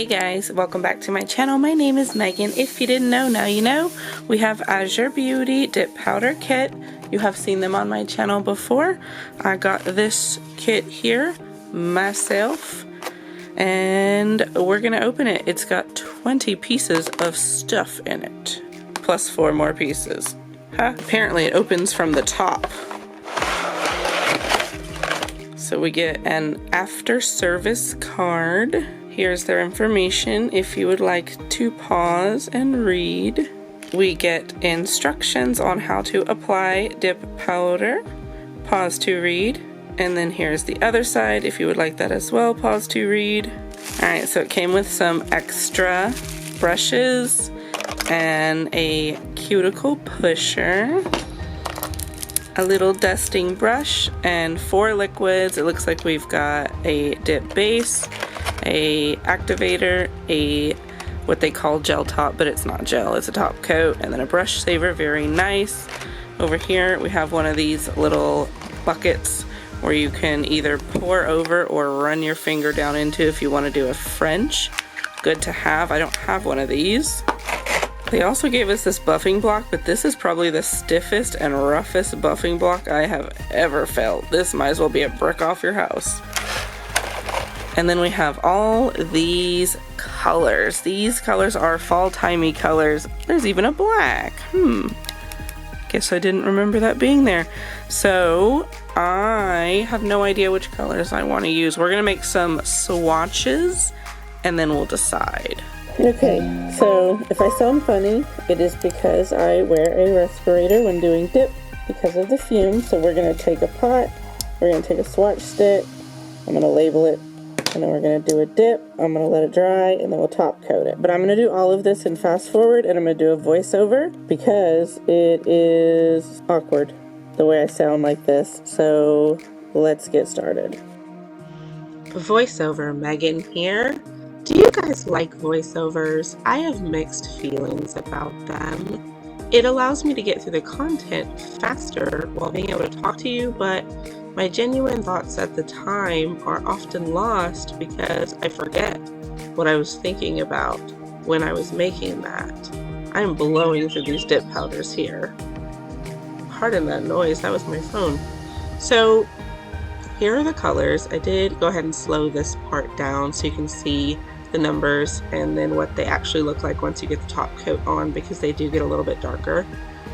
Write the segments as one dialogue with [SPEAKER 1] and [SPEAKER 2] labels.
[SPEAKER 1] Hey guys, welcome back to my channel. My name is Megan. If you didn't know, now you know. We have Azure Beauty Dip Powder Kit. You have seen them on my channel before. I got this kit here myself and we're gonna open it. It's got 20 pieces of stuff in it, plus 4 more pieces. Apparently it opens from the top. So we get an after service card. Here's their information if you would like to pause and read. We get instructions on how to apply dip powder. Pause to read. And then here's the other side if you would like that as well. Pause to read. Alright, so it came with some extra brushes and a cuticle pusher, a little dusting brush, and 4 liquids. It looks like we've got a dip base, a activator, a what they call gel top, but it's not gel, it's a top coat, and then a brush saver. Very nice. Over here we have one of these little buckets where you can either pour over or run your finger down into if you want to do a French. Good to have. I don't have one of these. They also gave us this buffing block, but this is probably the stiffest and roughest buffing block I have ever felt. This might as well be a brick off your house. And then we have all these colors. These colors are fall-timey colors. There's even a black. Guess I didn't remember that being there. So I have no idea which colors I want to use. We're gonna make some swatches and then we'll decide. Okay, so if I sound funny, it is because I wear a respirator when doing dip because of the fumes. So we're gonna take a pot, we're gonna take a swatch stick, I'm gonna label it, and then we're gonna do a dip. I'm gonna let it dry and then we'll top coat it. But I'm gonna do all of this in fast forward and I'm gonna do a voiceover because it is awkward the way I sound like this. So let's get started. Voiceover Megan here. Do you guys like voiceovers? I have mixed feelings about them. It allows me to get through the content faster while being able to talk to you, but my genuine thoughts at the time are often lost because I forget what I was thinking about when I was making that. I'm blowing through these dip powders here. Pardon that noise, that was my phone. So here are the colors. I did go ahead and slow this part down so you can see the numbers and then what they actually look like once you get the top coat on, because they do get a little bit darker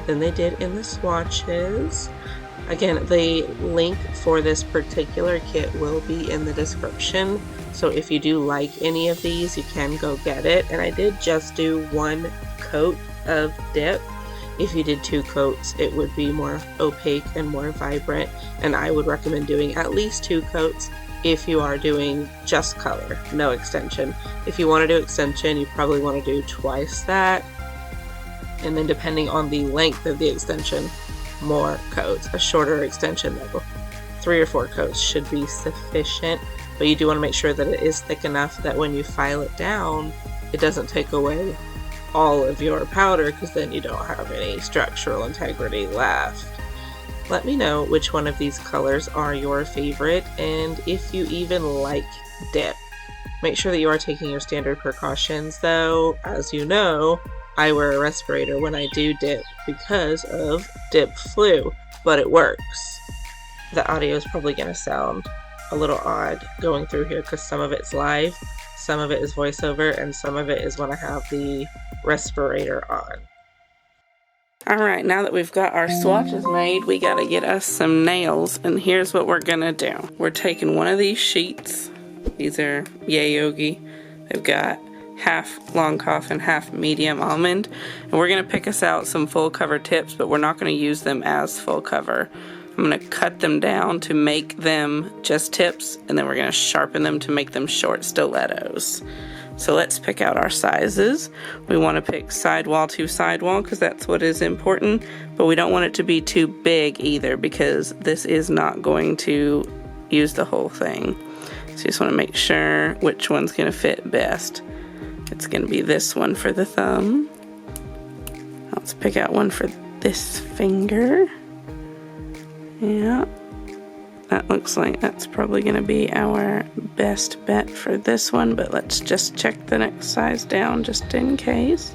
[SPEAKER 1] than they did in the swatches. Again, the link for this particular kit will be in the description, so if you do like any of these you can go get it. And I did just do 1 coat of dip. If you did 2 coats it would be more opaque and more vibrant, and I would recommend doing at least 2 coats if you are doing just color, no extension. If you want to do extension, you probably want to do twice that, and then depending on the length of the extension, more coats. A shorter extension though, 3 or 4 coats should be sufficient, but you do want to make sure that it is thick enough that when you file it down it doesn't take away all of your powder, because then you don't have any structural integrity left. Let me know which one of these colors are your favorite and if you even like dip. Make sure that you are taking your standard precautions though. As you know, I wear a respirator when I do dip because of dip flu, but it works. The audio is probably going to sound a little odd going through here because some of it's live, some of it is voiceover, and some of it is when I have the respirator on. Alright, now that we've got our swatches made, we gotta get us some nails, and here's what we're gonna do. We're taking one of these sheets. These are Yayogi. They've got half long cough and half medium almond, and we're gonna pick us out some full cover tips, but we're not gonna use them as full cover. I'm gonna cut them down to make them just tips, and then we're gonna sharpen them to make them short stilettos. So let's pick out our sizes. We want to pick sidewall to sidewall because that's what is important, but we don't want it to be too big either because this is not going to use the whole thing. So you just want to make sure which one's going to fit best. It's going to be this one for the thumb. Let's pick out one for this finger. Yeah.
[SPEAKER 2] that looks like that's probably going to be our best bet for this one, but let's just check the next size down just in case.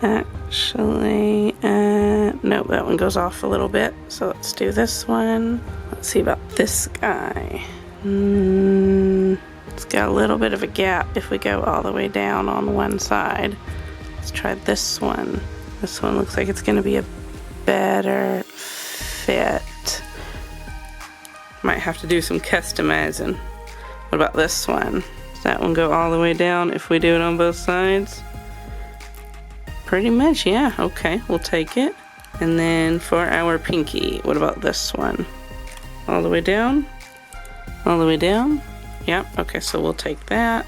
[SPEAKER 2] Actually, no, that one goes off a little bit, so let's do this one. Let's see about this guy. It's got a little bit of a gap if we go all the way down on one side. Let's try this one. This one looks like it's going to be a better fit. Might have to do some customizing. What about this one? Does that one go all the way down if we do it on both sides? Pretty much, yeah. Okay, we'll take it. And then for our pinky, what about this one? All the way down? All the way down? Yep, okay, so we'll take that.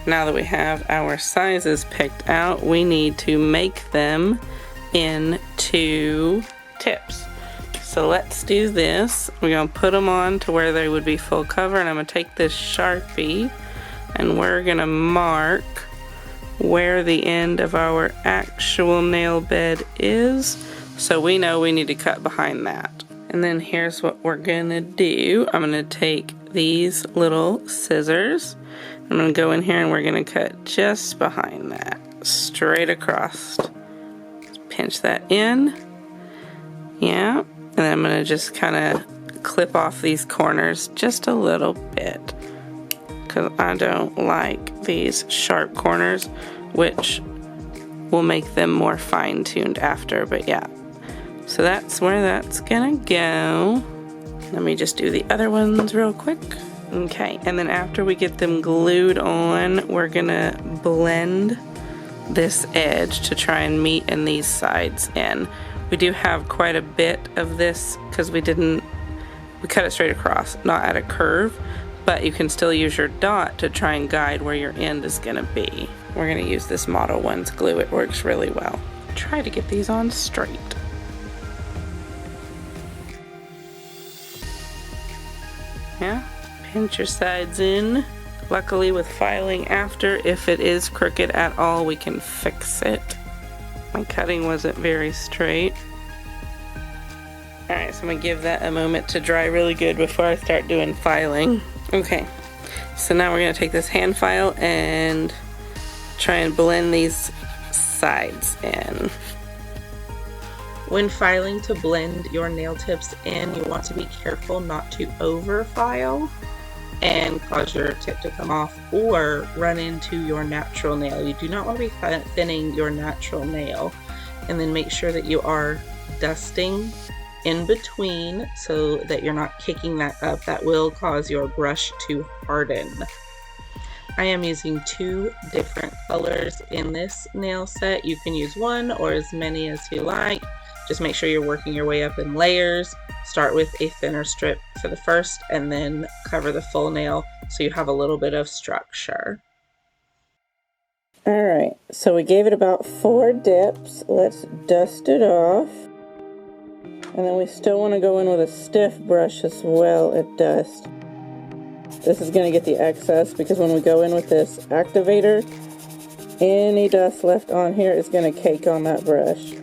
[SPEAKER 2] Now that we have our sizes picked out, we need to make them into tips. So let's do this. We're gonna put them on to where they would be full cover, and I'm gonna take this Sharpie and we're gonna mark where the end of our actual nail bed is, so we know we need to cut behind that. And then here's what we're gonna do. I'm gonna take these little scissors. I'm gonna go in here and we're gonna cut just behind that, straight across. Just pinch that in. Yeah, and then I'm gonna just kind of clip off these corners just a little bit, because I don't like these sharp corners, which will make them more fine-tuned after, but yeah. So that's where that's gonna go. Let me just do the other ones real quick. Okay, and then after we get them glued on, we're gonna blend this edge to try and meet in these sides in. We do have quite a bit of this because we cut it straight across, not at a curve, but you can still use your dot to try and guide where your end is gonna be. We're gonna use this Model 1's glue, it works really well. Try to get these on straight. Yeah, pinch your sides in. Luckily with filing after, if it is crooked at all, we can fix it. My cutting wasn't very straight. Alright, so I'm gonna give that a moment to dry really good before I start doing filing. Okay, so now we're gonna take this hand file and try and blend these sides in.
[SPEAKER 1] When filing to blend your nail tips in, you want to be careful not to over file and cause your tip to come off or run into your natural nail. You do not want to be thinning your natural nail. And then make sure that you are dusting in between so that you're not kicking that up. That will cause your brush to harden. I am using 2 different colors in this nail set. You can use one or as many as you like. Just make sure you're working your way up in layers. Start with a thinner strip for the first and then cover the full nail so you have a little bit of structure.
[SPEAKER 2] Alright, so we gave it about 4 dips. Let's dust it off. And then we still want to go in with a stiff brush as well at dust. This is going to get the excess because when we go in with this activator, any dust left on here is going to cake on that brush.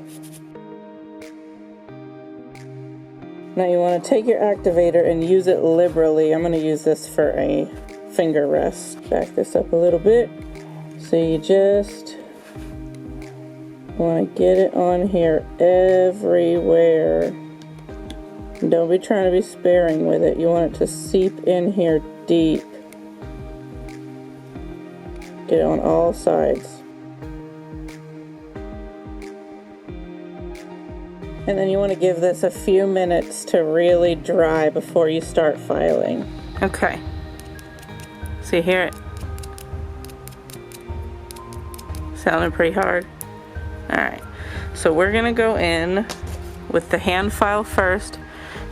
[SPEAKER 2] Now you want to take your activator and use it liberally. I'm going to use this for a finger rest. Back this up a little bit. So you just want to get it on here everywhere. Don't be trying to be sparing with it. You want it to seep in here deep. Get it on all sides. And then you want to give this a few minutes to really dry before you start filing. Okay. So you hear it? Sounding pretty hard. Alright. So we're going to go in with the hand file first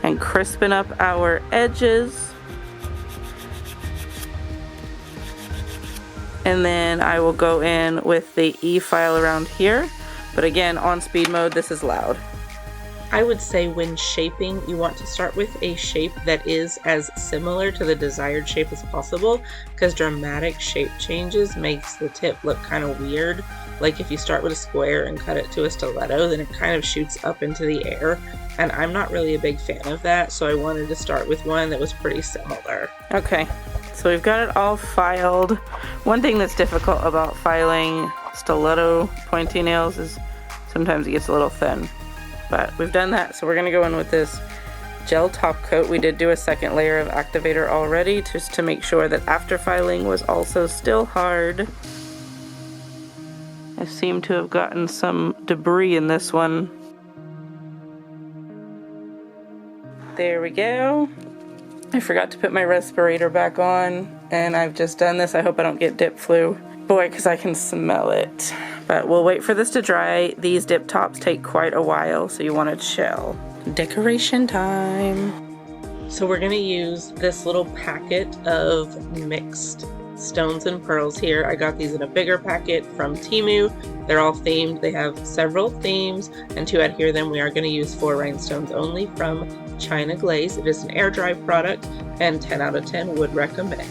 [SPEAKER 2] and crispen up our edges. And then I will go in with the E file around here. But again, on speed mode, this is loud.
[SPEAKER 1] I would say when shaping, you want to start with a shape that is as similar to the desired shape as possible, because dramatic shape changes makes the tip look kind of weird. Like if you start with a square and cut it to a stiletto, then it kind of shoots up into the air, and I'm not really a big fan of that, so I wanted to start with one that was pretty similar.
[SPEAKER 2] Okay, so we've got it all filed. One thing that's difficult about filing stiletto pointy nails is sometimes it gets a little thin, but we've done that, so we're gonna go in with this gel top coat. We did do a second layer of activator already just to make sure that after filing was also still hard. I seem to have gotten some debris in this one. There we go. I forgot to put my respirator back on, and I've just done this. I hope I don't get dip flu. Boy, because I can smell it. But we'll wait for this to dry. These dip tops take quite a while, so you want to chill. Decoration time.
[SPEAKER 1] So we're going to use this little packet of mixed stones and pearls here. I got these in a bigger packet from Temu. They're all themed. They have several themes, and to adhere them we are going to use 4 rhinestones only from China Glaze. It is an air dry product, and 10 out of 10 would recommend.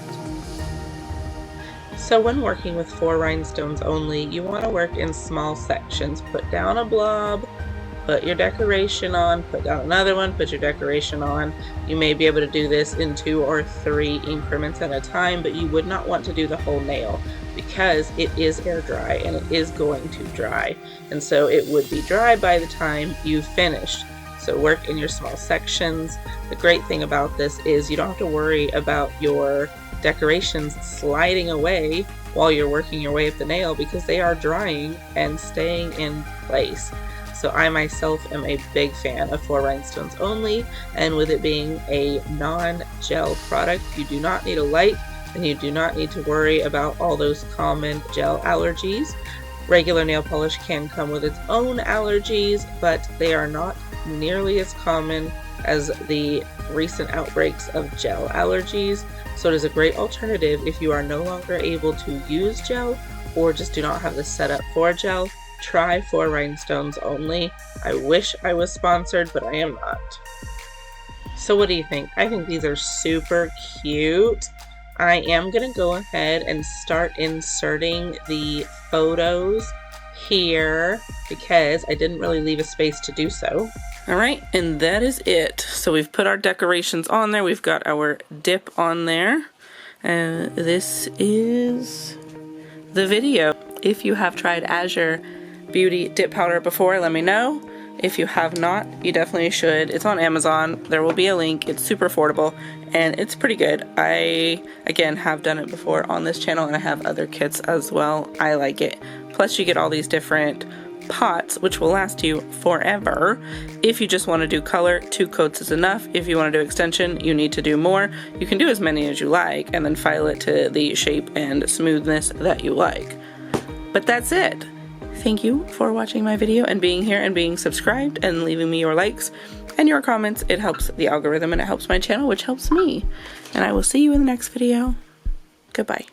[SPEAKER 1] So when working with 4 rhinestones only, you want to work in small sections. Put down a blob, put your decoration on, put down another one, put your decoration on. You may be able to do this in 2 or 3 increments at a time, but you would not want to do the whole nail because it is air dry and it is going to dry. And so it would be dry by the time you've finished. So work in your small sections. The great thing about this is you don't have to worry about your decorations sliding away while you're working your way up the nail because they are drying and staying in place. So I myself am a big fan of 4 rhinestones only, and with it being a non-gel product, you do not need a light and you do not need to worry about all those common gel allergies. Regular nail polish can come with its own allergies, but they are not nearly as common as the recent outbreaks of gel allergies. So it is a great alternative if you are no longer able to use gel or just do not have the setup for gel. Try 4 rhinestones only. I wish I was sponsored, but I am not. So what do you think? I think these are super cute. I am going to go ahead and start inserting the photos here because I didn't really leave a space to do so.
[SPEAKER 2] Alright, and that is it. So we've put our decorations on there. We've got our dip on there. And this is the video. If you have tried Azure Beauty dip powder before, let me know. If you have not, you definitely should. It's on Amazon. There will be a link. It's super affordable and it's pretty good. I, again, have done it before on this channel and I have other kits as well. I like it. Plus you get all these different pots which will last you forever. If you just want to do color, 2 coats is enough. If you want to do extension, you need to do more. You can do as many as you like and then file it to the shape and smoothness that you like. But that's it. Thank you for watching my video and being here and being subscribed and leaving me your likes and your comments. It helps the algorithm and it helps my channel, which helps me. And I will see you in the next video. Goodbye.